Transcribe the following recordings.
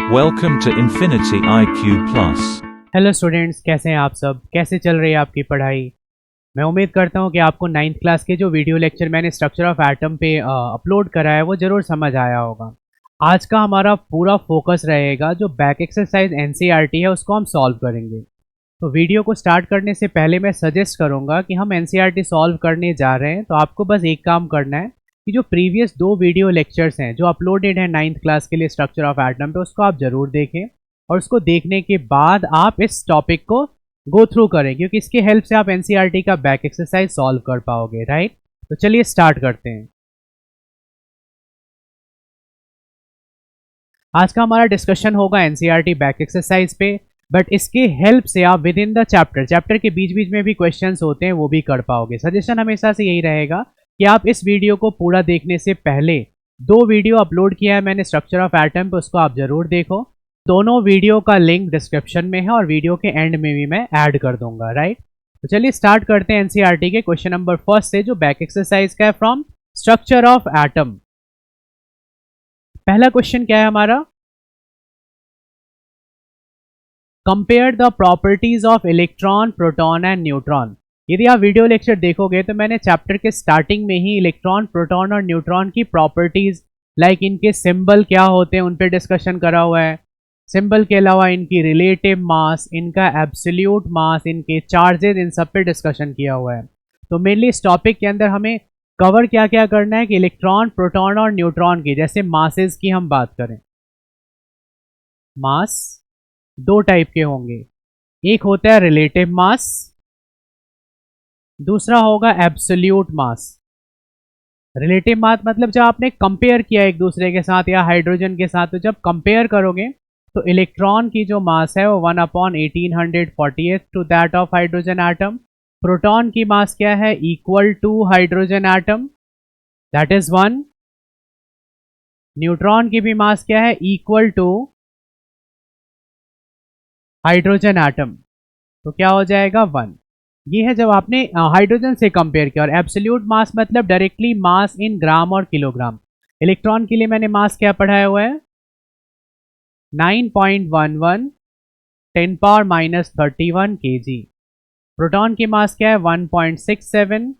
Welcome to Infinity IQ Plus. Hello students, कैसे हैं आप सब? कैसे चल रही है आपकी पढ़ाई? मैं उम्मीद करता हूं कि आपको 9th क्लास के जो वीडियो लेक्चर मैंने स्ट्रक्चर ऑफ एटम पे अपलोड करा है वो ज़रूर समझ आया होगा। आज का हमारा पूरा फोकस रहेगा जो बैक एक्सरसाइज एनसीईआरटी है उसको हम सॉल्व करेंगे। तो वीडियो को स्टार्ट करने से पहले मैं सजेस्ट करूँगा कि हम एनसीईआरटी सॉल्व करने जा रहे हैं, तो आपको बस एक काम करना है कि जो प्रीवियस 2 वीडियो लेक्चर्स हैं जो अपलोडेड है 9th क्लास के लिए स्ट्रक्चर ऑफ एटम पे, उसको आप ज़रूर देखें और उसको देखने के बाद आप इस टॉपिक को गो थ्रू करें, क्योंकि इसके हेल्प से आप एनसीईआरटी का बैक एक्सरसाइज सॉल्व कर पाओगे। राइट, तो चलिए स्टार्ट करते हैं। आज का हमारा डिस्कशन होगा एनसीईआरटी बैक एक्सरसाइज पे, बट इसके हेल्प से आप विद इन द चैप्टर के बीच बीच में भी क्वेश्चंस होते हैं वो भी कर पाओगे। सजेशन हमेशा से यही रहेगा कि आप इस वीडियो को पूरा देखने से पहले 2 वीडियो अपलोड किया है मैंने स्ट्रक्चर ऑफ एटम पे, उसको आप जरूर देखो। दोनों वीडियो का लिंक डिस्क्रिप्शन में है और वीडियो के एंड में भी मैं ऐड कर दूंगा। राइट, तो चलिए स्टार्ट करते हैं एनसीईआरटी के क्वेश्चन नंबर 1 से, जो बैक एक्सरसाइज का है फ्रॉम स्ट्रक्चर ऑफ एटम। पहला क्वेश्चन क्या है हमारा? Compare the properties of electron, proton and neutron. यदि आप वीडियो लेक्चर देखोगे तो मैंने चैप्टर के स्टार्टिंग में ही इलेक्ट्रॉन, प्रोटॉन और न्यूट्रॉन की प्रॉपर्टीज, लाइक इनके सिंबल क्या होते हैं उन पे डिस्कशन करा हुआ है। सिंबल के अलावा इनकी रिलेटिव मास, इनका एब्सोल्यूट मास, इनके चार्जेस, इन सब पे डिस्कशन किया हुआ है। तो मेनली इस टॉपिक के अंदर हमें कवर क्या क्या करना है कि इलेक्ट्रॉन, प्रोटॉन और न्यूट्रॉन की, जैसे मासेस की हम बात करें, मास 2 टाइप के होंगे। एक होता है रिलेटिव मास, दूसरा होगा एब्सोल्यूट मास। रिलेटिव मास मतलब जब आपने कंपेयर किया एक दूसरे के साथ या हाइड्रोजन के साथ, तो जब कंपेयर करोगे तो इलेक्ट्रॉन की जो मास है वो 1/1848 to that of hydrogen atom. Proton की मास क्या है? Equal to hydrogen atom, that is 1। Neutron की भी मास क्या है? इक्वल टू हाइड्रोजन एटम, तो क्या हो जाएगा? 1। ये है जब आपने हाइड्रोजन से कंपेयर किया। और एब्सोल्यूट मास मतलब डायरेक्टली मास इन ग्राम और किलोग्राम। इलेक्ट्रॉन के लिए मैंने मास क्या पढ़ाया हुआ है? 9.11 10⁻³ kg। प्रोटॉन की मास क्या है? 1.67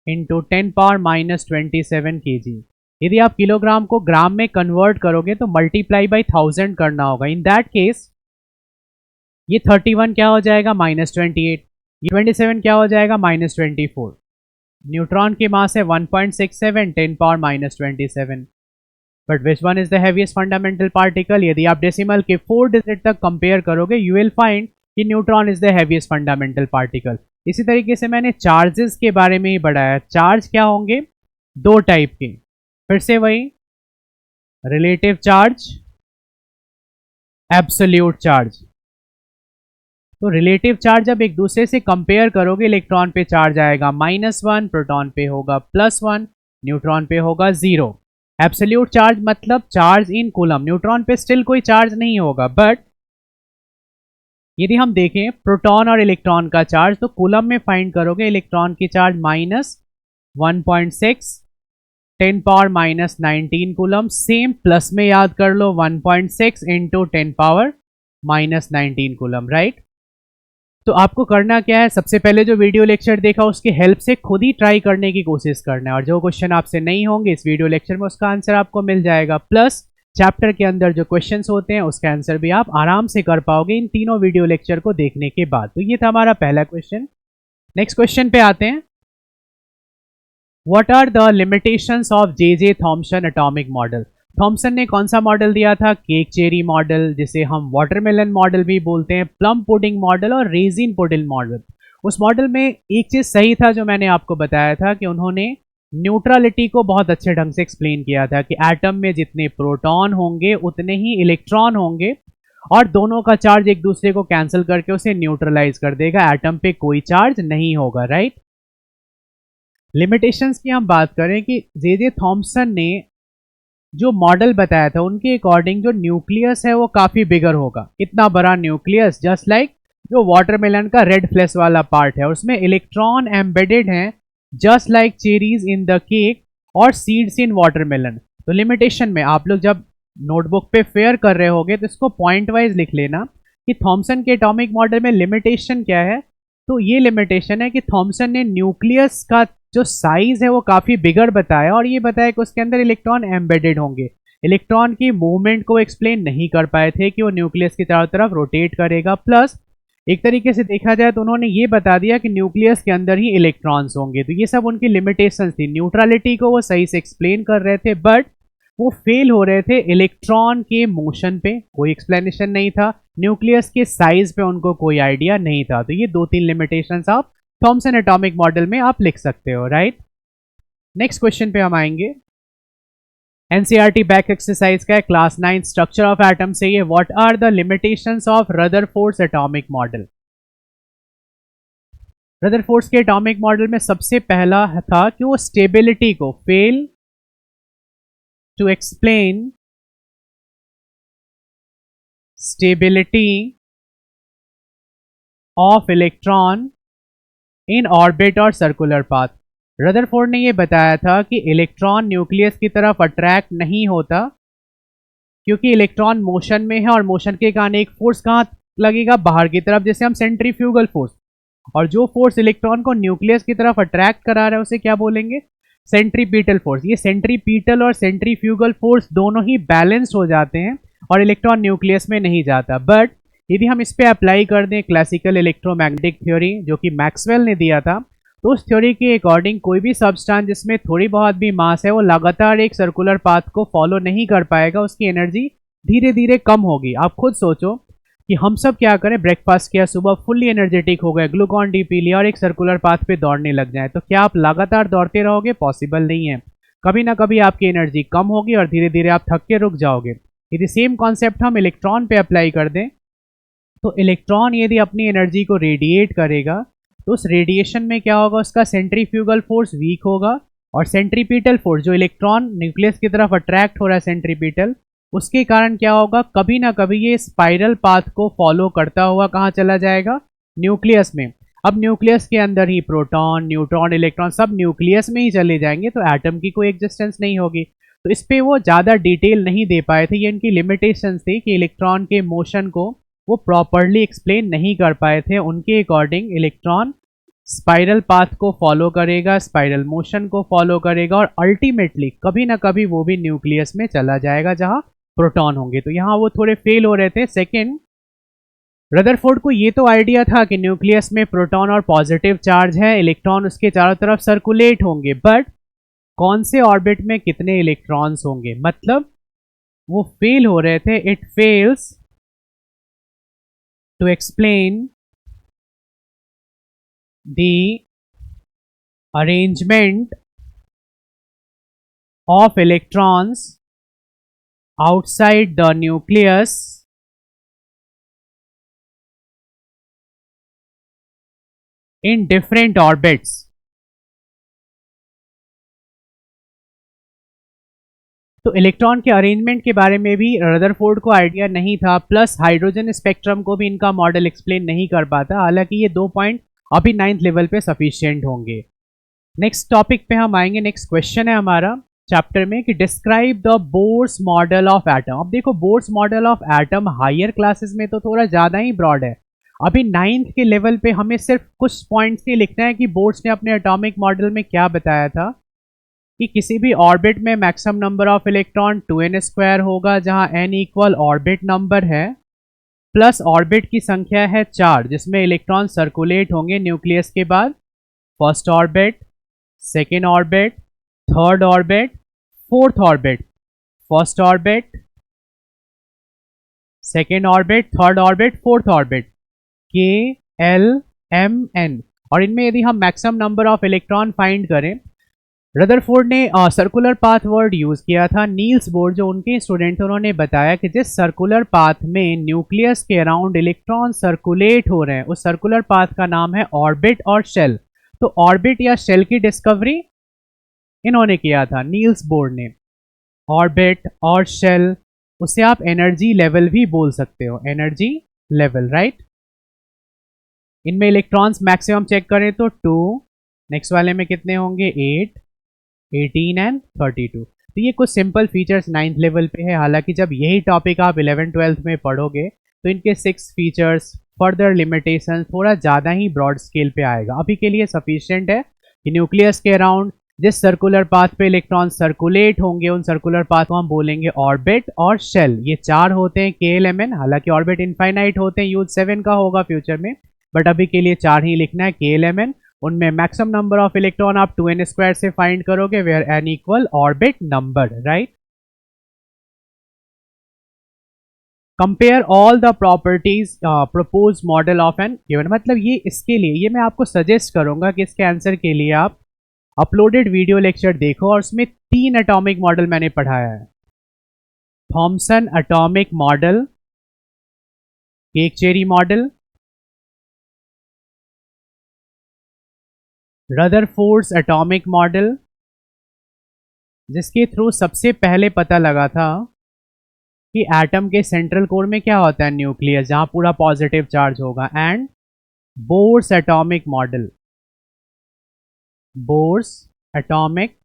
इंटू 10⁻27 kg। यदि आप किलोग्राम को ग्राम में कन्वर्ट करोगे तो मल्टीप्लाई बाई 1000 करना होगा। इन दैट केस ये 31 क्या हो जाएगा? -28। ये 27 क्या हो जाएगा? -24। न्यूट्रॉन की मास है 1.67 10⁻27। But which one is the heaviest fundamental particle? यदि आप डेसिमल के 4 डिजिट तक कंपेयर करोगे यू विल फाइंड कि neutron is the heaviest fundamental particle. इसी तरीके से मैंने चार्जेस के बारे में ही बढ़ाया। चार्ज क्या होंगे? 2 टाइप के, फिर से वही, रिलेटिव चार्ज, एब्सोल्यूट चार्ज। तो रिलेटिव चार्ज जब एक दूसरे से कंपेयर करोगे, इलेक्ट्रॉन पे चार्ज आएगा -1, प्रोटॉन पे होगा +1, न्यूट्रॉन पे होगा 0। एब्सोल्यूट चार्ज मतलब चार्ज इन कूलम। न्यूट्रॉन पे स्टिल कोई चार्ज नहीं होगा, बट यदि हम देखें प्रोटॉन और इलेक्ट्रॉन का चार्ज तो कूलम में फाइंड करोगे। इलेक्ट्रॉन की चार्ज -1.6 10⁻⁻19 कूलम। सेम प्लस में याद कर लो, 1.6 इंटू 10⁻⁻19 कूलम। राइट, तो आपको करना क्या है? सबसे पहले जो वीडियो लेक्चर देखा उसकी हेल्प से खुद ही ट्राई करने की कोशिश करना है, और जो क्वेश्चन आपसे नहीं होंगे इस वीडियो लेक्चर में उसका आंसर आपको मिल जाएगा। प्लस चैप्टर के अंदर जो क्वेश्चंस होते हैं उसका आंसर भी आप आराम से कर पाओगे इन तीनों वीडियो लेक्चर को देखने के बाद। तो ये था हमारा पहला क्वेश्चन। नेक्स्ट क्वेश्चन पे आते हैं। What are the limitations of J Thomson atomic model? Thomson ने कौन सा मॉडल दिया था? केक चेरी मॉडल, जिसे हम वाटरमेलन मॉडल भी बोलते हैं, प्लम पुडिंग मॉडल और रेजिन पुडिंग मॉडल। उस मॉडल में एक चीज सही था जो मैंने आपको बताया था कि उन्होंने न्यूट्रलिटी को बहुत अच्छे ढंग से एक्सप्लेन किया था कि एटम में जितने प्रोटॉन होंगे उतने ही इलेक्ट्रॉन होंगे, और दोनों का चार्ज एक दूसरे को कैंसिल करके उसे न्यूट्रलाइज कर देगा। एटम पे कोई चार्ज नहीं होगा। राइट, लिमिटेशंस की हम बात करें कि जे थॉम्सन ने जो मॉडल बताया था उनके अकॉर्डिंग जो न्यूक्लियस है वो काफी बिगर होगा। इतना बड़ा न्यूक्लियस, जस्ट लाइक जो वाटरमेलन का रेड फ्लैश वाला पार्ट है उसमें इलेक्ट्रॉन एम्बेडेड हैं, just like cherries in the cake और सीड्स इन वाटरमेलन। तो लिमिटेशन में आप लोग जब नोटबुक पे फेयर कर रहे होगे तो इसको पॉइंट वाइज लिख लेना कि थॉमसन के एटॉमिक मॉडल में लिमिटेशन क्या है। तो ये लिमिटेशन है कि थॉमसन ने न्यूक्लियस का जो साइज है वो काफी बिगड़ बताया और ये बताया कि उसके अंदर इलेक्ट्रॉन एम्बेडेड होंगे। इलेक्ट्रॉन की मूवमेंट को एक्सप्लेन नहीं कर पाए थे कि वो न्यूक्लियस की चारों तरफ रोटेट करेगा। प्लस एक तरीके से देखा जाए तो उन्होंने ये बता दिया कि न्यूक्लियस के अंदर ही इलेक्ट्रॉन्स होंगे। तो ये सब उनकी लिमिटेशंस थी। न्यूट्रलिटी को वो सही से एक्सप्लेन कर रहे थे बट वो फेल हो रहे थे इलेक्ट्रॉन के मोशन पे, कोई एक्सप्लेनेशन नहीं था। न्यूक्लियस के साइज पे उनको कोई आइडिया नहीं था। तो ये 2-3 लिमिटेशंस आप थॉमसन एटॉमिक मॉडल में आप लिख सकते हो, राइट। नेक्स्ट क्वेश्चन पे हम आएंगे। एनसीईआरटी बैक एक्सरसाइज का है, क्लास 9 स्ट्रक्चर ऑफ एटम से ये what are the limitations of Rutherford's atomic model. Rutherford's के एटॉमिक मॉडल में सबसे पहला था कि वो स्टेबिलिटी को fail to explain stability of electron in orbit और सर्कुलर पाथ। रदरफोर्ड ने यह बताया था कि इलेक्ट्रॉन न्यूक्लियस की तरफ अट्रैक्ट नहीं होता क्योंकि इलेक्ट्रॉन मोशन में है और मोशन के कारण एक फोर्स कहां लगेगा, बाहर की तरफ, जैसे हम सेंट्रीफ्यूगल फोर्स। और जो फोर्स इलेक्ट्रॉन को न्यूक्लियस की तरफ अट्रैक्ट करा रहा है उसे क्या बोलेंगे, सेंट्रीपीटल फोर्स। ये सेंट्रीपीटल और सेंट्रीफ्यूगल फोर्स दोनों ही बैलेंस्ड हो जाते हैं और इलेक्ट्रॉन न्यूक्लियस में नहीं जाता। बट यदि हम इस पे अप्लाई कर दें क्लासिकल इलेक्ट्रोमैग्नेटिक थ्योरी जो कि मैक्सवेल ने दिया था, तो उस थ्योरी के अकॉर्डिंग कोई भी सब्सटेंस जिसमें थोड़ी बहुत भी मास है वो लगातार एक सर्कुलर पाथ को फॉलो नहीं कर पाएगा, उसकी एनर्जी धीरे धीरे कम होगी। आप खुद सोचो कि हम सब क्या करें, ब्रेकफास्ट किया, सुबह फुल्ली एनर्जेटिक हो गए, ग्लूकॉन डी पी लिया और एक सर्कुलर पाथ पे दौड़ने लग जाए, तो क्या आप लगातार दौड़ते रहोगे? पॉसिबल नहीं है। कभी ना कभी आपकी एनर्जी कम होगी और धीरे धीरे आप थक के रुक जाओगे। यदि सेम कॉन्सेप्ट हम इलेक्ट्रॉन पे अप्लाई कर दें तो इलेक्ट्रॉन यदि अपनी एनर्जी को रेडिएट करेगा तो उस रेडिएशन में क्या होगा, उसका सेंट्रीफ्यूगल फोर्स वीक होगा और सेंट्रीपीटल फोर्स जो इलेक्ट्रॉन न्यूक्लियस की तरफ अट्रैक्ट हो रहा है सेंट्रीपीटल, उसके कारण क्या होगा, कभी ना कभी ये स्पाइरल पाथ को फॉलो करता हुआ कहाँ चला जाएगा, न्यूक्लियस में। अब न्यूक्लियस के अंदर ही प्रोटॉन, न्यूट्रॉन, इलेक्ट्रॉन सब न्यूक्लियस में ही चले जाएंगे तो एटम की कोई एग्जिस्टेंस नहीं होगी। तो इस पे वो ज़्यादा डिटेल नहीं दे पाए थे। ये इनकी लिमिटेशन थी कि इलेक्ट्रॉन के मोशन को वो प्रॉपरली एक्सप्लेन नहीं कर पाए थे। उनके अकॉर्डिंग इलेक्ट्रॉन स्पाइरल पाथ को फॉलो करेगा, स्पाइरल मोशन को फॉलो करेगा और अल्टीमेटली कभी ना कभी वो भी न्यूक्लियस में चला जाएगा जहां प्रोटॉन होंगे। तो यहाँ वो थोड़े फेल हो रहे थे। सेकेंड, रदरफोर्ड को ये तो आइडिया था कि न्यूक्लियस में प्रोटॉन और पॉजिटिव चार्ज है, इलेक्ट्रॉन उसके चारों तरफ सर्कुलेट होंगे, बट कौन से ऑर्बिट में कितने इलेक्ट्रॉन्स होंगे, मतलब वो फेल हो रहे थे। It fails to explain the arrangement of electrons outside the nucleus in different orbits। तो इलेक्ट्रॉन के अरेंजमेंट के बारे में भी रदरफोर्ड को आइडिया नहीं था, प्लस हाइड्रोजन स्पेक्ट्रम को भी इनका मॉडल एक्सप्लेन नहीं कर पाता। हालांकि ये 2 पॉइंट अभी 9th लेवल पे सफिशिएंट होंगे। नेक्स्ट टॉपिक पे हम आएंगे। नेक्स्ट क्वेश्चन है हमारा चैप्टर में कि describe the Bohr's model of atom. अब देखो Bohr's model of atom higher classes में तो थोड़ा ज़्यादा ही ब्रॉड है। अभी 9th के लेवल पे हमें सिर्फ कुछ पॉइंट्स ही लिखना है कि बोर्स ने अपने एटॉमिक मॉडल में क्या बताया था कि किसी भी ऑर्बिट में maximum number of electron 2n² होगा जहां n इक्वल ऑर्बिट नंबर है, प्लस ऑर्बिट की संख्या है 4 जिसमें इलेक्ट्रॉन सर्कुलेट होंगे न्यूक्लियस के बाद। First orbit, second orbit, third orbit, fourth orbit. First orbit, second orbit, third orbit, fourth orbit, K L M N। और इनमें यदि हम maximum number of electron find करें, रदरफोर्ड ने सर्कुलर पाथ वर्ड यूज किया था। नील्स बोर जो उनके स्टूडेंट थे उन्होंने बताया कि जिस सर्कुलर पाथ में न्यूक्लियस के अराउंड इलेक्ट्रॉन सर्कुलेट हो रहे हैं उस सर्कुलर पाथ का नाम है ऑर्बिट और शेल। तो ऑर्बिट या शेल की डिस्कवरी इन्होंने किया था, नील्स बोर ने। ऑर्बिट और शेल, उसे आप एनर्जी लेवल भी बोल सकते हो, एनर्जी लेवल, राइट। इनमें इलेक्ट्रॉन्स मैक्सिमम चेक करें तो 2, नेक्स्ट वाले में कितने होंगे 8, 18 एंड 32। तो ये कुछ सिंपल फीचर्स 9th लेवल पे है। हालांकि जब यही टॉपिक आप 11th-12th में पढ़ोगे तो इनके 6 फीचर्स, फर्दर लिमिटेशन थोड़ा ज़्यादा ही ब्रॉड स्केल पे आएगा। अभी के लिए सफिशिएंट है कि न्यूक्लियस के अराउंड जिस सर्कुलर पाथ पे इलेक्ट्रॉन सर्कुलेट होंगे उन सर्कुलर पाथ को हम बोलेंगे ऑर्बिट और शेल। ये 4 होते हैं KLMN। हालांकि ऑर्बिट इनफाइनाइट होते हैं, यूज 7 का होगा फ्यूचर में, बट अभी के लिए 4 ही लिखना है KLMN। उनमें मैक्सिमम नंबर ऑफ इलेक्ट्रॉन आप 2n² से फाइंड करोगे, where n equal orbit number, right. Compare all the properties propose model of an given. मतलब ये इसके लिए ये मैं आपको सजेस्ट करूंगा कि इसके आंसर के लिए आप अपलोडेड वीडियो लेक्चर देखो और उसमें 3 एटॉमिक मॉडल मैंने पढ़ाया है। Thomson atomic model, cake cherry model, Rutherford's atomic model, जिसके थ्रू सबसे पहले पता लगा था कि एटम के सेंट्रल कोर में क्या होता है, न्यूक्लियस, जहां पूरा पॉजिटिव चार्ज होगा, and Bohr's atomic model, Bohr's atomic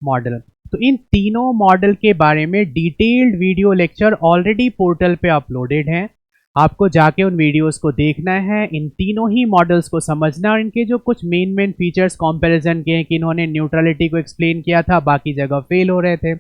model. तो इन तीनों मॉडल के बारे में detailed video lecture already portal पे अपलोडेड हैं। आपको जाके उन वीडियोस को देखना है, इन तीनों ही मॉडल्स को समझना और इनके जो कुछ मेन फीचर्स कंपैरिजन के हैं कि इन्होंने न्यूट्रलिटी को एक्सप्लेन किया था, बाकी जगह फेल हो रहे थे।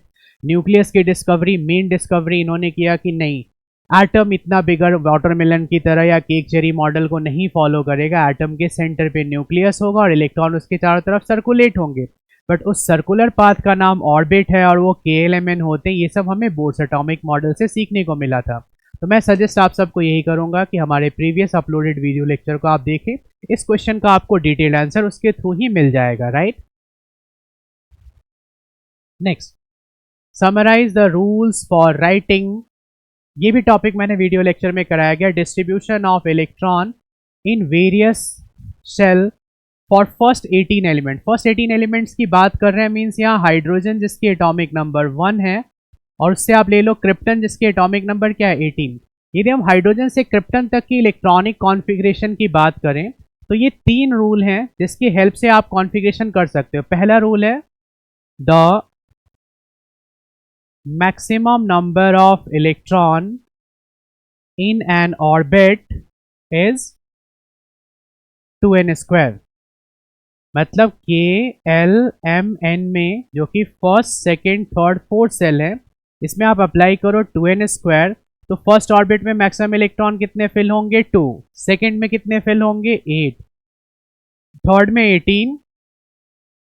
न्यूक्लियस की डिस्कवरी, मेन डिस्कवरी इन्होंने किया कि नहीं, एटम इतना बिगर वाटरमेलन की तरह या केक-चेरी मॉडल को नहीं फॉलो करेगा। एटम के सेंटर पे न्यूक्लियस होगा और इलेक्ट्रॉन उसके चारों तरफ सर्कुलेट होंगे, बट उस सर्कुलर पाथ का नाम ऑर्बिट है और वो KLMN होते हैं। ये सब हमें बोर्स एटॉमिक मॉडल से सीखने को मिला था। तो मैं सजेस्ट आप सबको यही करूंगा कि हमारे प्रीवियस अपलोडेड वीडियो लेक्चर को आप देखें। इस क्वेश्चन का आपको डिटेल्ड आंसर उसके थ्रू ही मिल जाएगा, right. Next, summarise the rules for writing. ये भी टॉपिक मैंने वीडियो लेक्चर में कराया गया। Distribution of electron in various shell for first 18 element. First 18 elements की बात कर रहे हैं, मीन्स यहाँ हाइड्रोजन जिसकी एटॉमिक नंबर 1 है, और उससे आप ले लो क्रिप्टन जिसकी एटॉमिक नंबर क्या है, 18। यदि हम हाइड्रोजन से क्रिप्टन तक की इलेक्ट्रॉनिक कॉन्फ़िगरेशन की बात करें तो ये 3 रूल हैं जिसकी हेल्प से आप कॉन्फ़िगरेशन कर सकते हो। पहला रूल है the maximum number of electron in an orbit is 2n²। मतलब KLMN में जो कि first, second, third, fourth shell है, इसमें आप अप्लाई करो 2n²। तो फर्स्ट ऑर्बिट में मैक्सिमम इलेक्ट्रॉन कितने फिल होंगे, 2। सेकेंड में कितने फिल होंगे, 8। थर्ड में 18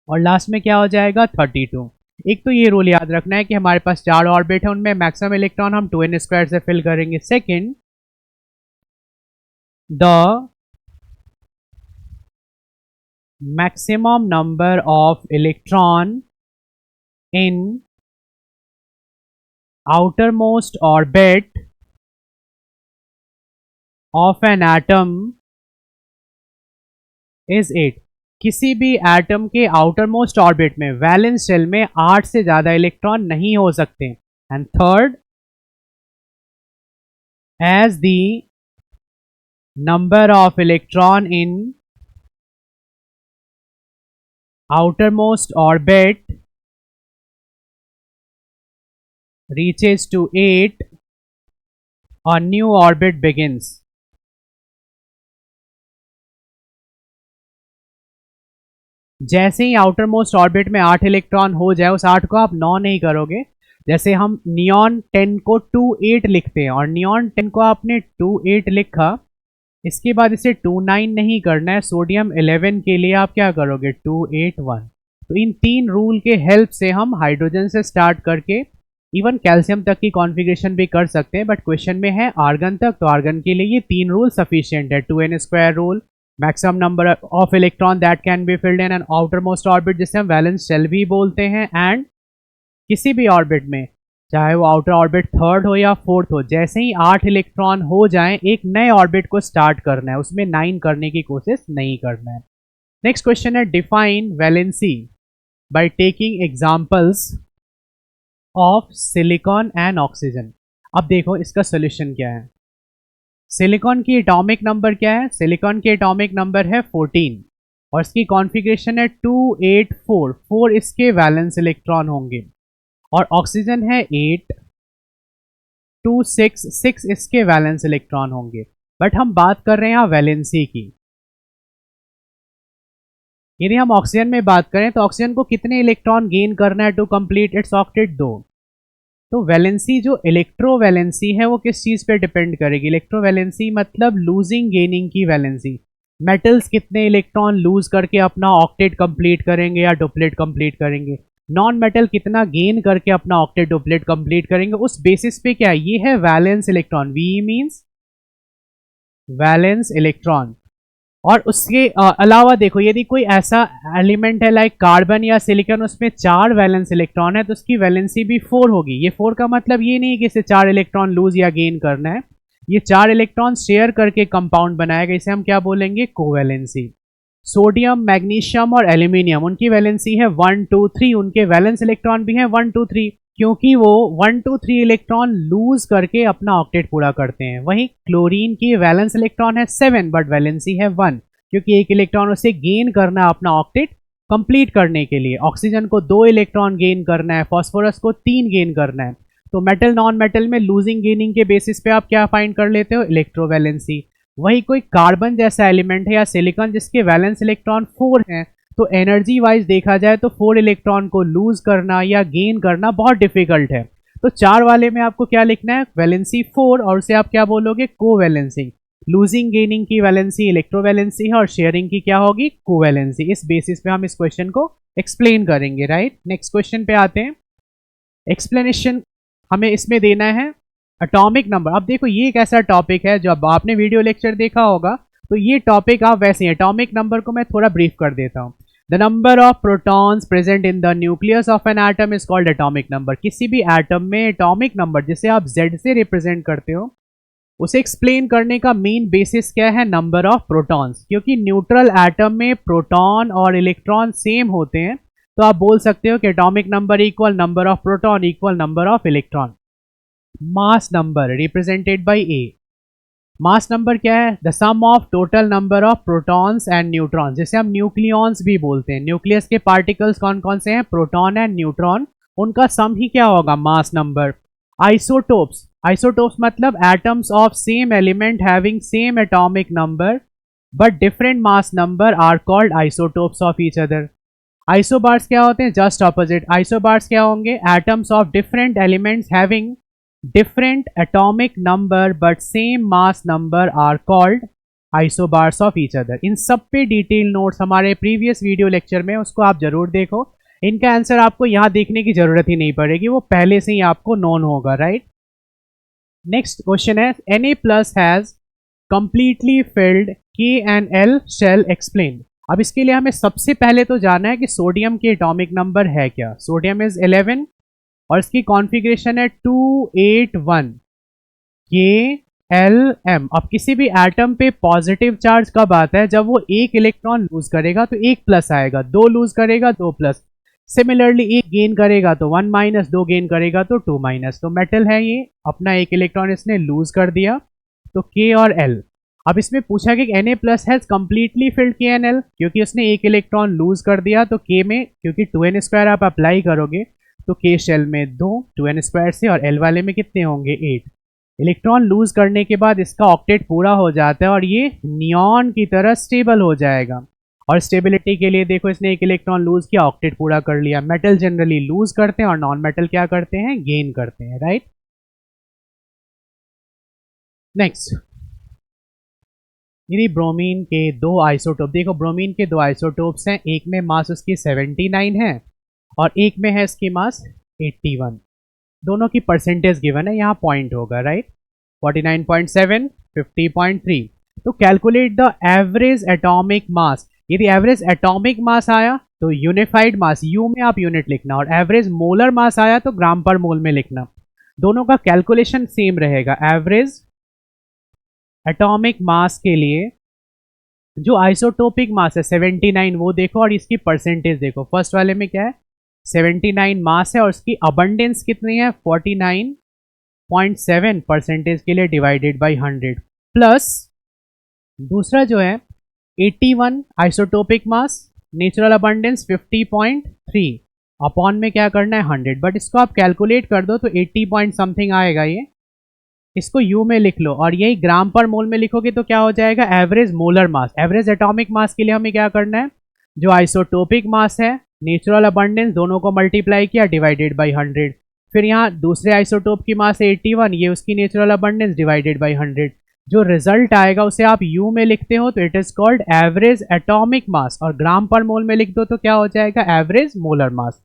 और लास्ट में क्या हो जाएगा, 32। एक तो ये रूल याद रखना है कि हमारे पास 4 ऑर्बिट है, उनमें मैक्सिमम इलेक्ट्रॉन हम 2n² से फिल करेंगे। Second, the maximum number of electron in outermost orbit of an atom is 8। किसी भी एटम के आउटर मोस्ट ऑर्बिट में वैलेंस शेल में 8 से ज्यादा इलेक्ट्रॉन नहीं हो सकते। And third, as the number of electron in outermost orbit reaches to 8, a new orbit begins। जैसे ही आउटर मोस्ट ऑर्बिट में 8 इलेक्ट्रॉन हो जाए, उस 8 को आप 9 नहीं करोगे। जैसे हम नियॉन 10 को 2,8 लिखते हैं और नियॉन 10 को आपने 2,8 लिखा, इसके बाद इसे 2,9 नहीं करना है। सोडियम 11 के लिए आप क्या करोगे, 2,8,1। तो इन 3 रूल के हेल्प से हम हाइड्रोजन से स्टार्ट करके इवन कैल्शियम तक की कॉन्फ़िगरेशन भी कर सकते हैं, बट क्वेश्चन में है आर्गन तक, तो आर्गन के लिए ये 3 रूल सफिशिएंट है। 2n² rule, maximum number of electron that can be filled in an outer most orbit जिसे हम वैलेंस शेल भी बोलते हैं, एंड किसी भी ऑर्बिट में, चाहे वो आउटर ऑर्बिट थर्ड हो या फोर्थ हो, जैसे ही 8 इलेक्ट्रॉन हो जाएं, एक नए ऑर्बिट को स्टार्ट करना है, उसमें 9 करने की कोशिश नहीं करना है। नेक्स्ट क्वेश्चन है, define valency by taking examples of silicon and oxygen. अब देखो इसका सोल्यूशन क्या है। सिलिकॉन की एटॉमिक नंबर क्या है, सिलिकॉन की एटॉमिक नंबर है 14 और इसकी कॉन्फ़िगरेशन है 2,8,4। 4 इसके वैलेंस इलेक्ट्रॉन होंगे। और ऑक्सीजन है 8, 2, 6 इसके वैलेंस इलेक्ट्रॉन होंगे। बट हम बात कर रहे हैं यहाँ वैलेंसी की। यदि हम ऑक्सीजन में बात करें तो ऑक्सीजन को कितने इलेक्ट्रॉन गेन करना है टू कंप्लीट इट्स ऑक्टेट? 2। तो वैलेंसी जो इलेक्ट्रोवैलेंसी है वो किस चीज पे डिपेंड करेगी? इलेक्ट्रोवैलेंसी मतलब लूजिंग गेनिंग की वैलेंसी। मेटल्स कितने इलेक्ट्रॉन लूज करके अपना ऑक्टेट कंप्लीट करेंगे या डुप्लेट कंप्लीट करेंगे, नॉन मेटल कितना गेन करके अपना ऑक्टेट डुप्लेट कंप्लीट करेंगे, उस बेसिस पे क्या है, ये है valence electron. We means valence electron. और उसके अलावा देखो, यदि कोई ऐसा एलिमेंट है लाइक कार्बन या सिलिकॉन, उसमें 4 वैलेंस इलेक्ट्रॉन है तो उसकी वैलेंसी भी 4 होगी। ये 4 का मतलब ये नहीं कि इसे 4 इलेक्ट्रॉन लूज या गेन करना है, ये 4 इलेक्ट्रॉन शेयर करके कंपाउंड बनाएगा, इसे हम क्या बोलेंगे? कोवैलेंसी। सोडियम, मैग्नीशियम और एल्यूमिनियम, उनकी वैलेंसी है 1, 2, 3, उनके वैलेंस इलेक्ट्रॉन भी हैं 1, 2, 3, क्योंकि वो 1, 2, 3 इलेक्ट्रॉन लूज करके अपना ऑक्टेट पूरा करते हैं। वहीं क्लोरीन की वैलेंस इलेक्ट्रॉन है 7 बट वैलेंसी है 1, क्योंकि एक इलेक्ट्रॉन उसे गेन करना है अपना ऑक्टेट कंप्लीट करने के लिए। ऑक्सीजन को 2 इलेक्ट्रॉन गेन करना है, फास्फोरस को 3 गेन करना है। तो मेटल नॉन मेटल में लूजिंग गेनिंग के बेसिस पे आप क्या फाइंड कर लेते हो? इलेक्ट्रोवैलेंसी। वही कोई कार्बन जैसा एलिमेंट है या सिलिकॉन जिसके वैलेंस इलेक्ट्रॉन 4 हैं, तो एनर्जी वाइज देखा जाए तो 4 इलेक्ट्रॉन को लूज करना या गेन करना बहुत डिफिकल्ट है। तो 4 वाले में आपको क्या लिखना है? वैलेंसी 4, और उसे आप क्या बोलोगे? कोवैलेंसी। लूजिंग गेनिंग की वैलेंसी इलेक्ट्रोवैलेंसी है और शेयरिंग की क्या होगी? कोवैलेंसी। इस बेसिस पे हम इस क्वेश्चन को एक्सप्लेन करेंगे, राइट। नेक्स्ट क्वेश्चन पे आते हैं। एक्सप्लेनेशन हमें इसमें देना है एटॉमिक नंबर। अब देखो, ये एक ऐसा टॉपिक है, जब आपने वीडियो लेक्चर देखा होगा तो ये टॉपिक आप वैसे ही, एटॉमिक नंबर को मैं थोड़ा ब्रीफ कर देता हूँ। The number of protons present in the nucleus of an atom is called atomic number. किसी भी एटम में एटॉमिक नंबर जिसे आप Z से रिप्रेजेंट करते हो, उसे एक्सप्लेन करने का मेन बेसिस क्या है? Number of protons. क्योंकि न्यूट्रल एटम में प्रोटॉन और इलेक्ट्रॉन सेम होते हैं, तो आप बोल सकते हो कि atomic number equal number of proton equal number of electron. Mass number represented by A। Mass number क्या है? The sum of total number of protons and neutrons, जिसे हम न्यूक्लियॉन्स भी बोलते हैं। न्यूक्लियस के पार्टिकल्स कौन कौन से हैं? प्रोटॉन एंड न्यूट्रॉन, उनका सम ही क्या होगा? Mass number. आइसोटोप्स, आइसोटोप्स मतलब atoms of same element having same atomic number but different mass number are called isotopes of each other. Isobars क्या होते हैं? Just opposite. आइसोबार्स क्या होंगे? Atoms of different elements having different atomic number but same mass number are called isobars of each other। इन सब पे detail notes हमारे previous video lecture में, उसको आप जरूर देखो। इनका आंसर आपको यहाँ देखने की जरूरत ही नहीं पड़ेगी, वो पहले से ही आपको नोन होगा, राइट। नेक्स्ट क्वेश्चन है, Na+ has completely filled K&L shell explain. अब इसके लिए हमें सबसे पहले तो जाना है कि सोडियम के एटॉमिक नंबर है क्या। सोडियम इज 11 और इसकी कॉन्फ़िगरेशन है 281 KLm। अब किसी भी एटम पे पॉजिटिव चार्ज कब आता है? जब वो 1 इलेक्ट्रॉन लूज करेगा तो 1 प्लस आएगा, 2 लूज करेगा 2 प्लस, सिमिलरली 1 गेन करेगा तो 1 माइनस, 2 गेन करेगा तो 2 माइनस। तो मेटल है ये, अपना 1 इलेक्ट्रॉन इसने लूज कर दिया, तो K और L। अब इसमें पूछा कि Na+ has completely filled K&L, क्योंकि उसने 1 इलेक्ट्रॉन लूज कर दिया, तो K में क्योंकि 2n² आप अप्लाई करोगे तो K शेल में 2 2n² से, और L वाले में कितने होंगे? 8 इलेक्ट्रॉन लूज करने के बाद इसका ऑक्टेट पूरा हो जाता है और ये नियॉन की तरह स्टेबल हो जाएगा। और स्टेबिलिटी के लिए देखो, इसने 1 इलेक्ट्रॉन लूज किया, ऑक्टेट पूरा कर लिया। मेटल जनरली लूज करते हैं और नॉन मेटल क्या करते हैं? गेन करते हैं, राइट। नेक्स्ट, यदि ब्रोमीन के 2 आइसोटोप, देखो ब्रोमीन के 2 आइसोटोप्स हैं, एक में मास उसकी 79 है और एक में है इसकी मास 81। दोनों की परसेंटेज गिवन है, यहाँ पॉइंट होगा, राइट। 49.7, 50.3। तो कैलकुलेट द एवरेज एटॉमिक मास। यदि एवरेज एटॉमिक मास आया तो यूनिफाइड मास, यू में आप यूनिट लिखना, और एवरेज मोलर मास आया तो ग्राम पर मोल में लिखना। दोनों का कैलकुलेशन सेम रहेगा। एवरेज एटॉमिक मास के लिए जो आइसोटोपिक मास है 79 वो देखो, और इसकी परसेंटेज देखो। फर्स्ट वाले में क्या है? 79 मास है और उसकी अबंडेंस कितनी है? 49.7 परसेंटेज के लिए डिवाइडेड बाय 100, प्लस दूसरा जो है 81 isotopic mass, natural abundance 50.3, upon में क्या करना है 100, बट इसको आप कैलकुलेट कर दो तो 80 पॉइंट समथिंग आएगा ये। इसको यू में लिख लो और यही ग्राम पर मोल में लिखोगे तो क्या हो जाएगा average molar mass. Average atomic मास के लिए हमें क्या करना है, जो आइसोटोपिक मास है, नेचुरल अबंडेंस, दोनों को मल्टीप्लाई किया डिवाइडेड बाई 100। फिर यहाँ दूसरे आइसोटोप की मास है 81, ये उसकी नेचुरल अबंडेंस डिवाइडेड बाई 100। जो रिजल्ट आएगा उसे आप यू में लिखते हो तो it is called average atomic मास, और ग्राम पर मोल में लिख दो तो क्या हो जाएगा एवरेज मोलर मास।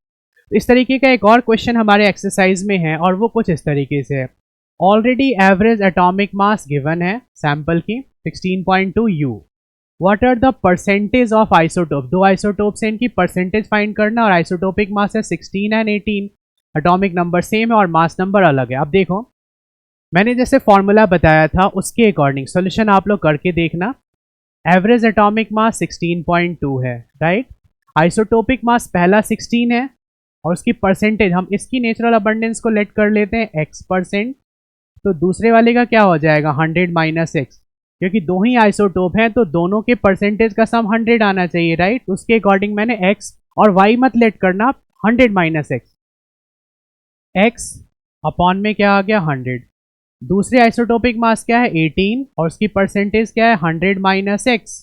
इस तरीके का एक और क्वेश्चन हमारे एक्सरसाइज में है और वो कुछ इस तरीके से है। Already average atomic mass given है सैंपल की 16.2 U। What are the percentage of isotope, दो आइसोटोप से इनकी परसेंटेज फाइंड करना, और आइसोटोपिक मास है 16 एंड 18, एटॉमिक नंबर सेम है और मास नंबर अलग है। अब देखो मैंने जैसे फॉर्मूला बताया था उसके अकॉर्डिंग सॉल्यूशन आप लोग करके देखना। एवरेज एटॉमिक मास 16.2 है, राइट। आइसोटोपिक मास पहला 16 है और उसकी परसेंटेज हम इसकी नेचुरल अबंडेंस को लेट कर लेते हैं x%, तो दूसरे वाले का क्या हो जाएगा 100 माइनस एक्स, क्योंकि दो ही आइसोटोप हैं तो दोनों के परसेंटेज का सम 100 आना चाहिए, राइट। उसके अकॉर्डिंग मैंने x और y मत लेट करना, 100 माइनस एक्स अपॉन में क्या आ गया 100। दूसरे आइसोटोपिक मास क्या है 18 और उसकी परसेंटेज क्या है 100 माइनस एक्स,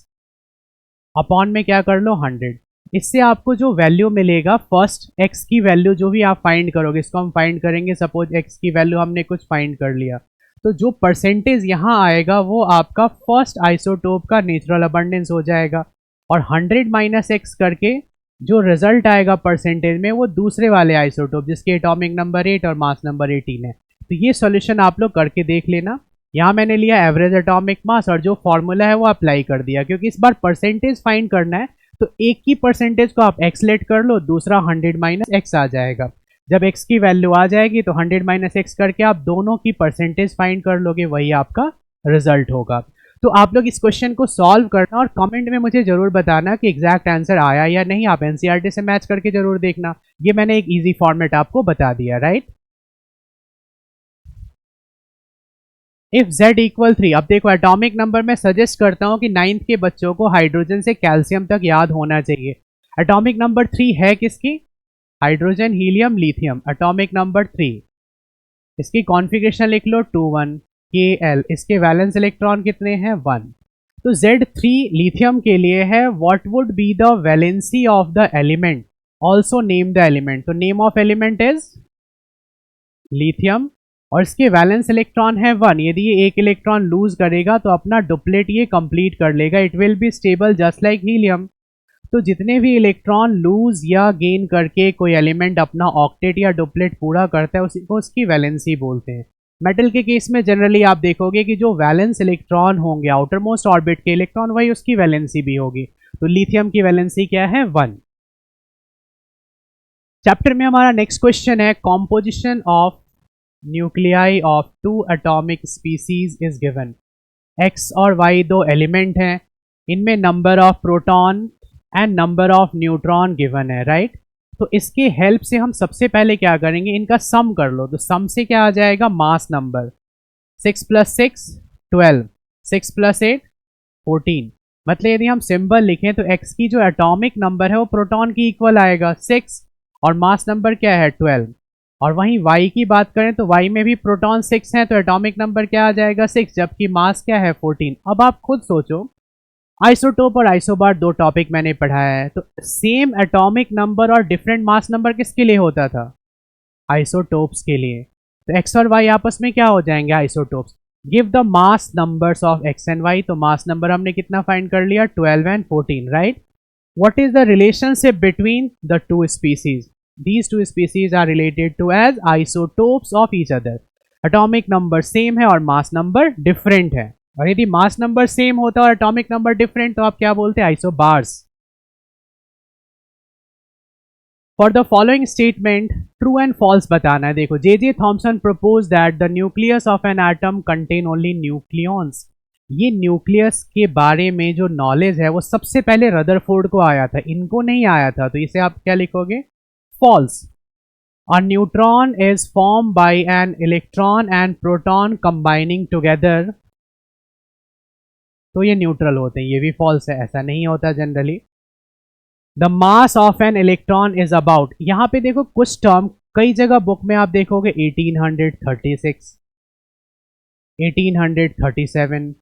अपॉन में क्या कर लो 100। इससे आपको जो वैल्यू मिलेगा फर्स्ट x की वैल्यू जो भी आप फाइंड करोगे, इसको हम फाइंड करेंगे, सपोज x की वैल्यू हमने कुछ फाइंड कर लिया, तो जो परसेंटेज यहाँ आएगा वो आपका फर्स्ट आइसोटोप का नेचुरल अबंडेंस हो जाएगा, और 100 माइनस एक्स करके जो रिजल्ट आएगा परसेंटेज में वो दूसरे वाले आइसोटोप जिसके एटॉमिक नंबर 8 और मास नंबर 18 है। तो ये सॉल्यूशन आप लोग करके देख लेना। यहाँ मैंने लिया एवरेज एटॉमिक मास और जो फॉर्मूला है वो अप्लाई कर दिया, क्योंकि इस बार परसेंटेज फाइंड करना है तो एक की परसेंटेज को आप x लेट कर लो, दूसरा 100 माइनस एक्स आ जाएगा। जब x की वैल्यू आ जाएगी तो 100 माइनस एक्स करके आप दोनों की परसेंटेज फाइंड कर लोगे, वही आपका रिजल्ट होगा। तो आप लोग इस क्वेश्चन को सॉल्व करना और कमेंट में मुझे जरूर बताना कि एग्जैक्ट आंसर आया या नहीं। आप एनसीईआरटी से मैच करके जरूर देखना, ये मैंने एक इजी फॉर्मेट आपको बता दिया, राइट। इफ z इक्वल 3, अब देखो एटॉमिक नंबर में सजेस्ट करता हूं कि 9th के बच्चों को हाइड्रोजन से कैल्शियम तक याद होना चाहिए। एटॉमिक नंबर 3 है किसकी, hydrogen helium lithium, atomic number 3। इसकी कॉन्फ़िगरेशन लिख लो 2 1 Kl, इसके वैलेंस इलेक्ट्रॉन कितने हैं 1। तो Z3 लिथियम के लिए है, what would be the valency of the element, also name the element, तो name of element is lithium और इसके वैलेंस इलेक्ट्रॉन है 1। यदि ये एक इलेक्ट्रॉन लूज करेगा तो अपना डुप्लेट ये कंप्लीट कर लेगा, it will be stable just like helium. तो जितने भी इलेक्ट्रॉन लूज या गेन करके कोई एलिमेंट अपना ऑक्टेट या डुप्लेट पूरा करता है उसी को उसकी वैलेंसी बोलते हैं। मेटल के केस में जनरली आप देखोगे कि जो वैलेंस इलेक्ट्रॉन होंगे आउटर मोस्ट ऑर्बिट के इलेक्ट्रॉन, वही उसकी वैलेंसी भी होगी। तो लिथियम की वैलेंसी क्या है 1। चैप्टर में हमारा नेक्स्ट क्वेश्चन है composition of nuclei of 2 atomic species is given. x और y दो एलिमेंट हैं, इनमें number of proton and number of neutron given है, राइट। तो इसके हेल्प से हम सबसे पहले क्या करेंगे, इनका सम कर लो। तो सम से क्या आ जाएगा मास नंबर, 6 + 6 12, 6 + 8 14। मतलब यदि हम सिंबल लिखें तो x की जो एटॉमिक नंबर है वो प्रोटॉन की इक्वल आएगा 6 और मास नंबर क्या है 12। और वहीं y की बात करें तो y में भी प्रोटॉन 6 हैं तो एटॉमिक नंबर क्या आ जाएगा 6, जबकि मास क्या है 14। अब आप खुद सोचो, आइसोटोप और आइसोबार दो टॉपिक मैंने पढ़ाया है, तो सेम एटॉमिक नंबर और डिफरेंट मास नंबर किसके लिए होता था, आइसोटोप्स के लिए। तो x और y आपस में क्या हो जाएंगे isotopes. Give the mass numbers of x and y, तो मास नंबर हमने कितना फाइंड कर लिया 12 and 14, right. What is the relationship between the two species, these two species are related to as isotopes of each other। Atomic number same है और mass number different है, और यदि मास नंबर सेम होता है और एटॉमिक नंबर डिफरेंट तो आप क्या बोलते हैं isobars. For the following statement true and false बताना है। देखो J Thomson propose that the nucleus of an atom contain only nucleons. ये न्यूक्लियस के बारे में जो नॉलेज है वो सबसे पहले रदरफोर्ड को आया था, इनको नहीं आया था। तो इसे आप क्या लिखोगे false। A neutron is formed by an electron and proton combining together। तो ये न्यूट्रल होते हैं, ये भी false है, ऐसा नहीं होता generally. The mass of an electron is about, यहाँ पे देखो कुछ टर्म कई जगह बुक में आप देखोगे 1836, 1837,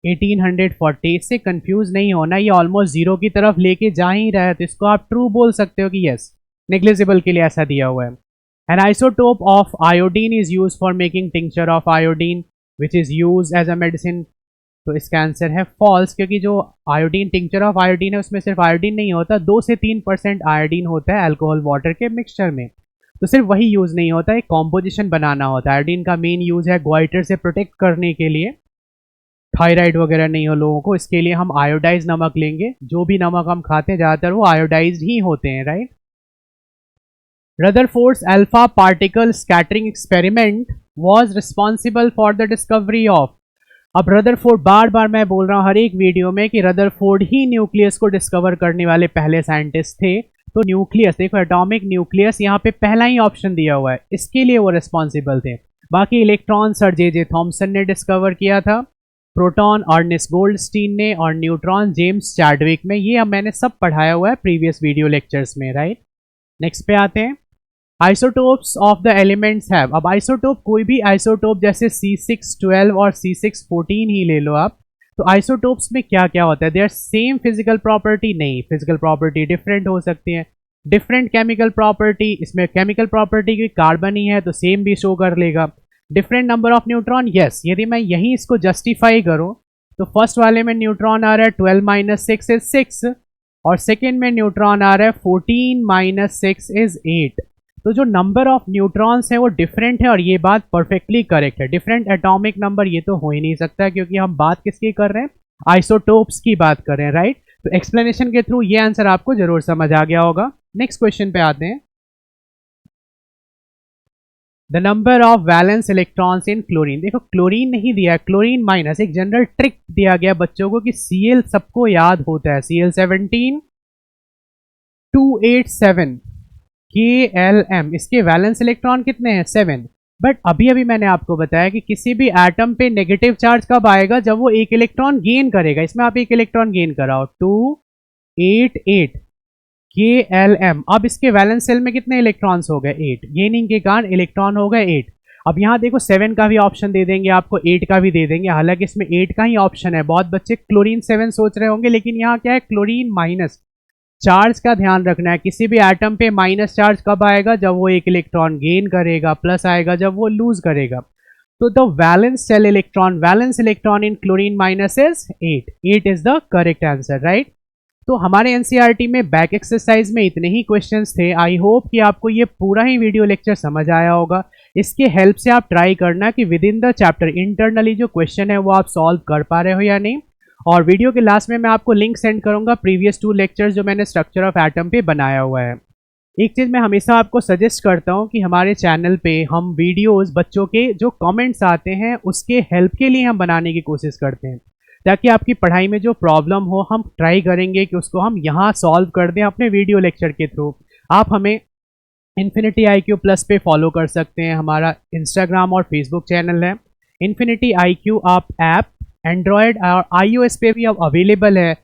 1840, इससे कंफ्यूज नहीं होना, ये ऑलमोस्ट जीरो की तरफ लेके जा ही रहा है, तो इसको आप ट्रू बोल सकते हो कि यस, नेग्लिजिबल के लिए ऐसा दिया हुआ है। An isotope of iodine is use for making tincture of iodine which is use as a medicine, तो इसका आंसर है फॉल्स, क्योंकि जो आयोडीन टिंक्चर ऑफ आयोडीन है उसमें सिर्फ आयोडीन नहीं होता, 2 से 3% आयोडीन होता है अल्कोहल वाटर के मिक्सचर में, तो सिर्फ वही यूज नहीं होता, एक कॉम्पोजिशन बनाना होता है। आयोडीन का मेन यूज है ग्वाइटर से प्रोटेक्ट करने के लिए, थायराइड वगैरह नहीं हो लोगों को, इसके लिए हम आयोडाइज नमक लेंगे, जो भी नमक हम खाते हैं ज़्यादातर वो आयोडाइज ही होते हैं, right. Rutherford's alpha particle scattering experiment was responsible for the discovery of, अब रदरफोर्ड, बार बार मैं बोल रहा हूँ हर एक वीडियो में कि रदरफोर्ड ही न्यूक्लियस को डिस्कवर करने वाले पहले साइंटिस्ट थे, तो न्यूक्लियस देखो, एटॉमिक न्यूक्लियस यहाँ पे पहला ही ऑप्शन दिया हुआ है, इसके लिए वो रिस्पॉन्सिबल थे। बाकी इलेक्ट्रॉन सर जे थॉमसन ने डिस्कवर किया था, प्रोटॉन अर्नेस्ट गोल्डस्टीन ने, और न्यूट्रॉन जेम्स चैडविक में, ये अब मैंने सब पढ़ाया हुआ है प्रीवियस वीडियो लेक्चर्स में, राइट। नेक्स्ट पे आते हैं, isotopes of the elements have, अब आइसोटोप कोई भी आइसोटोप जैसे C612 और C614 ही ले लो आप, तो आइसोटोप्स में क्या क्या होता है, देयर सेम फिजिकल प्रॉपर्टी नहीं, फिजिकल प्रॉपर्टी डिफरेंट हो सकती है, डिफरेंट केमिकल प्रॉपर्टी, इसमें केमिकल प्रॉपर्टी की कार्बन ही है तो सेम भी शो कर लेगा, different number of neutron, yes, यदि मैं यही इसको जस्टिफाई करूं तो फर्स्ट वाले में न्यूट्रॉन आ रहा है 12 - 6 इज 6, और सेकेंड में न्यूट्रॉन आ रहा है 14 - 6 इज 8, तो जो नंबर ऑफ न्यूट्रॉन्स है वो डिफरेंट है, और ये बात परफेक्टली करेक्ट है। डिफरेंट एटॉमिक नंबर ये तो हो ही नहीं सकता, क्योंकि हम बात किसकी कर रहे हैं, आइसोटोप्स की बात कर रहे हैं, राइट। तो एक्सप्लेनेशन के थ्रू ये आंसर आपको जरूर समझ आ गया होगा। नेक्स्ट क्वेश्चन पे आते हैं, the number of valence electrons in chlorine, देखो क्लोरीन नहीं दिया, क्लोरीन माइनस, एक जनरल ट्रिक दिया गया बच्चों को कि Cl सबको याद होता है, Cl17 287 KLM, इसके वैलेंस इलेक्ट्रॉन कितने हैं 7, बट अभी अभी मैंने आपको बताया कि किसी भी एटम पे नेगेटिव चार्ज कब आएगा, जब वो एक इलेक्ट्रॉन गेन करेगा, इसमें आप एक इलेक्ट्रॉन गेन कराओ 288 KLM, अब इसके वैलेंस सेल में कितने इलेक्ट्रॉन्स हो गए 8, गेनिंग के कारण इलेक्ट्रॉन हो गए 8। अब यहाँ देखो 7 का भी ऑप्शन दे देंगे आपको, 8 का भी दे देंगे, हालांकि इसमें 8 का ही ऑप्शन है, बहुत बच्चे क्लोरीन 7 सोच रहे होंगे, लेकिन यहाँ क्या है, क्लोरीन माइनस, चार्ज का ध्यान रखना है, किसी भी एटम पे माइनस चार्ज कब आएगा, जब वो एक इलेक्ट्रॉन गेन करेगा, प्लस आएगा जब वो लूज करेगा, तो the valence shell electron, valence electron in chlorine minus is 8 is the correct answer, right. तो हमारे एनसीईआरटी में बैक एक्सरसाइज में इतने ही क्वेश्चंस थे, आई होप कि आपको ये पूरा ही वीडियो लेक्चर समझ आया होगा। इसके हेल्प से आप ट्राई करना कि with in the chapter internally जो क्वेश्चन है वो आप सॉल्व कर पा रहे हो या नहीं, और वीडियो के लास्ट में मैं आपको लिंक सेंड करूंगा प्रीवियस 2 लेक्चर्स जो मैंने स्ट्रक्चर ऑफ एटम पे बनाया हुआ है। एक चीज़ मैं हमेशा आपको सजेस्ट करता हूं कि हमारे चैनल पे हम वीडियोस बच्चों के जो कमेंट्स आते हैं उसके हेल्प के लिए हम बनाने की कोशिश करते हैं, ताकि आपकी पढ़ाई में जो प्रॉब्लम हो हम ट्राई करेंगे कि उसको हम यहाँ सॉल्व कर दें अपने वीडियो लेक्चर के थ्रू। आप हमें इन्फिनिटी IQ प्लस पे फॉलो कर सकते हैं, हमारा इंस्टाग्राम और फेसबुक चैनल है इन्फिनिटी IQ, आप ऐप एंड्रॉयड और iOS पे भी अब अवेलेबल है,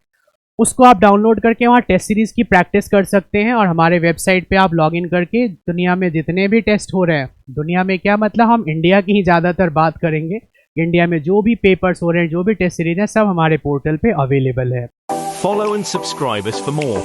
उसको आप डाउनलोड करके वहाँ टेस्ट सीरीज़ की प्रैक्टिस कर सकते हैं, और हमारे वेबसाइट पे आप लॉगिन करके दुनिया में जितने भी टेस्ट हो रहे हैं, दुनिया में क्या मतलब, हम इंडिया की ही ज़्यादातर बात करेंगे, इंडिया में जो भी पेपर्स हो रहे हैं, जो भी टेस्ट सीरीज है, सब हमारे पोर्टल पे अवेलेबल है। Follow and subscribe us for more.